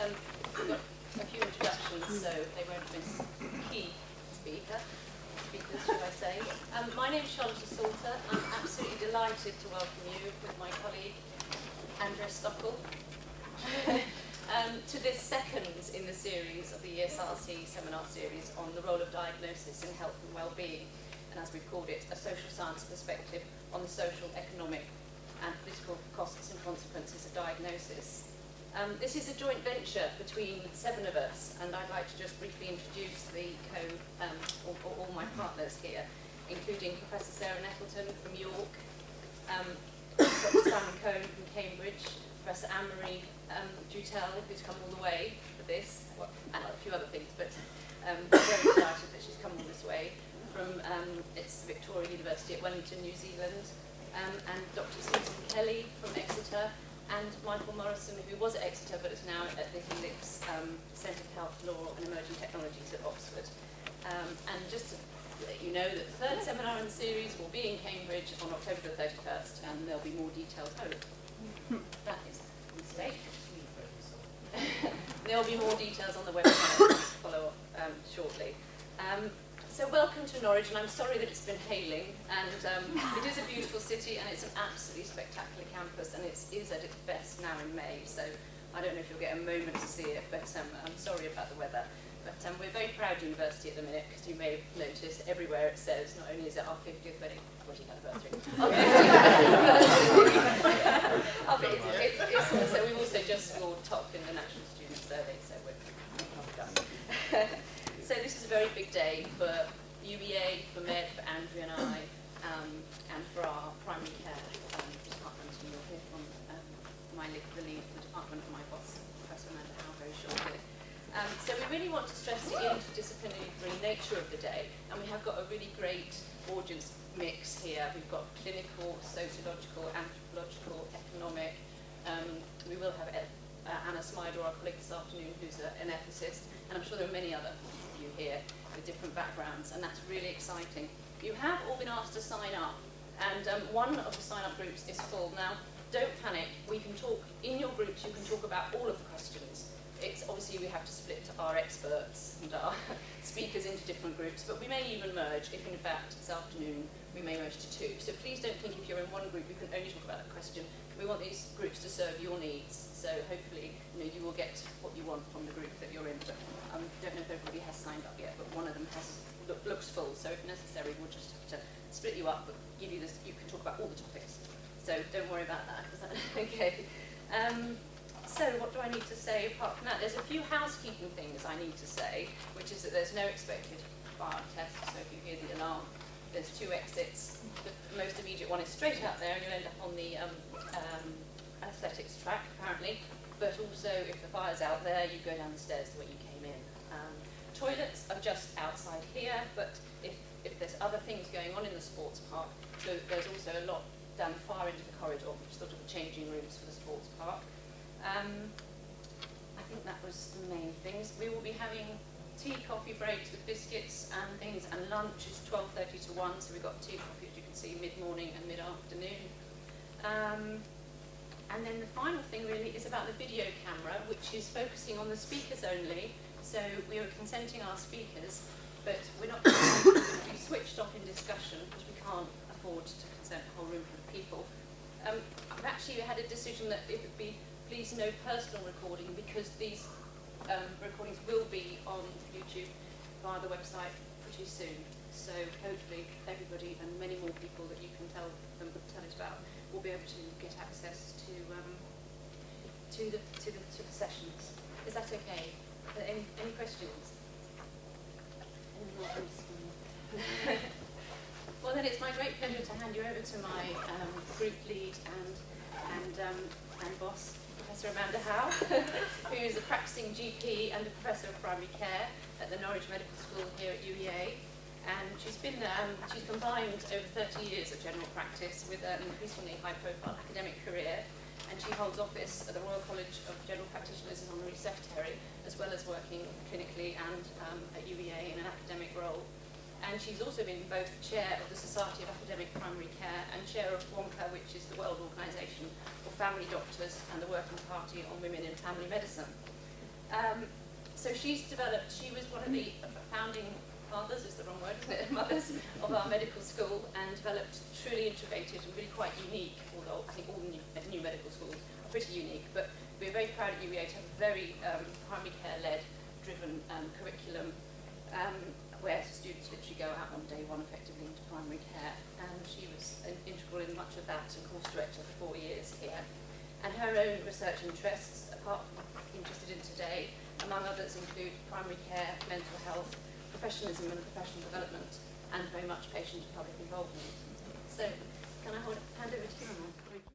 we've got a few introductions, so they won't miss key speakers, should I say. My name is Charlotte Salter. I'm absolutely delighted to welcome you with my colleague, Andrea Stockel, to this second in the series of the ESRC seminar series on the role of diagnosis in health and well-being, and as we've called it, a social science perspective on the social, economic and political costs and consequences of diagnosis. This is a joint venture between 7 of us, and I'd like to just briefly introduce the all my partners here, including Professor Sarah Nettleton from York, Dr. Simon Cohen from Cambridge, Professor Anne-Marie Dutel, who's come all the way for this, well, and a few other things, but very delighted that she's come all this way, from it's Victoria University at Wellington, New Zealand, and Dr. Susan Kelly from Exeter, and Michael Morrison, who was at Exeter but is now at the Helix Centre for Health Law and Emerging Technologies at Oxford. And just to let you know that the third seminar in the series will be in Cambridge on October the 31st, and there'll be more details. Oh, that is a mistake. There'll be more details on the website to follow up shortly. So welcome to Norwich, and I'm sorry that it's been hailing, and it is a beautiful city and it's an absolutely spectacular campus, and it is at its best now in May, so I don't know if you'll get a moment to see it, but I'm sorry about the weather. But we're a very proud university at the minute, because you may have noticed everywhere it says not only is it our 50th wedding anniversary, it's also, we've also just scored top in the National Student Survey, so we're done. So this is a very big day for UEA, for Med, for Andrea and I, and for our primary care department. And you'll hear from the lead of the department and my boss, Professor Amanda Howe, very shortly. So we really want to stress the interdisciplinary nature of the day, and we have got a really great audience mix here. We've got clinical, sociological, anthropological, economic. We will have Anna Smyder, our colleague this afternoon, who's an ethicist, and I'm sure there are many other you here with different backgrounds, and that's really exciting. You have all been asked to sign up, and one of the sign-up groups is full. Now, don't panic. We can talk, in your groups, you can talk about all of the questions. It's obviously we have to split our experts and our speakers into different groups, but we may even merge if, in fact, this afternoon we may merge to 2. So please don't think if you're in one group you can only talk about that question. We want these groups to serve your needs, so hopefully you will get what you want from the group that you're in. But I don't know if everybody has signed up yet, but one of them looks full, so if necessary we'll just have to split you up, but give you this. You can talk about all the topics, so don't worry about that. Is that okay? So what do I need to say apart from that? There's a few housekeeping things I need to say, which is that there's no expected fire test, so if you hear the alarm, there's 2 exits. The most immediate one is straight out there, and you'll end up on the athletics track, apparently. But also, if the fire's out there, you go down the stairs the way you came in. Toilets are just outside here, but if there's other things going on in the sports park, so there's also a lot down far into the corridor, which is sort of the changing rooms for the sports park. I think that was the main things. We will be having tea, coffee breaks with biscuits and things, and lunch is 12:30 to 1, so we've got tea, coffee, as you can see, mid-morning and mid-afternoon. And then the final thing really is about the video camera, which is focusing on the speakers only. So we are consenting our speakers, but we're not going to be switched off in discussion because we can't afford to consent a whole room full of people. I've actually had a decision that it would be please no personal recording, because these recordings will be on YouTube via the website pretty soon. So hopefully everybody and many more people that you can tell it about will be able to get access to the sessions. Is that okay? Any questions? Well, then it's my great pleasure to hand you over to my group lead and boss, Professor Amanda Howe, who is a practicing GP and a professor of primary care at the Norwich Medical School here at UEA. And she's combined over 30 years of general practice with an increasingly high-profile academic career, and she holds office at the Royal College of General Practitioners as Honorary Secretary, as well as working clinically and at UEA in an academic role. And she's also been both chair of the Society of Academic Primary Care and chair of WOMCA, which is the World Organisation for Family Doctors and the Working Party on Women in Family Medicine. So she was one of the founding fathers, is the wrong word, isn't it, mothers of our medical school, and developed truly integrated and really quite unique, although I think all new medical schools are pretty unique, but we're very proud at UEA to have a very primary care-led driven curriculum where students literally go out on day one effectively into primary care, and she was integral in much of that and course director for 4 years here. And her own research interests, apart from interested in today, among others include primary care, mental health, professionalism and professional development, and very much patient and public involvement. So, can I hand over to you, Anna?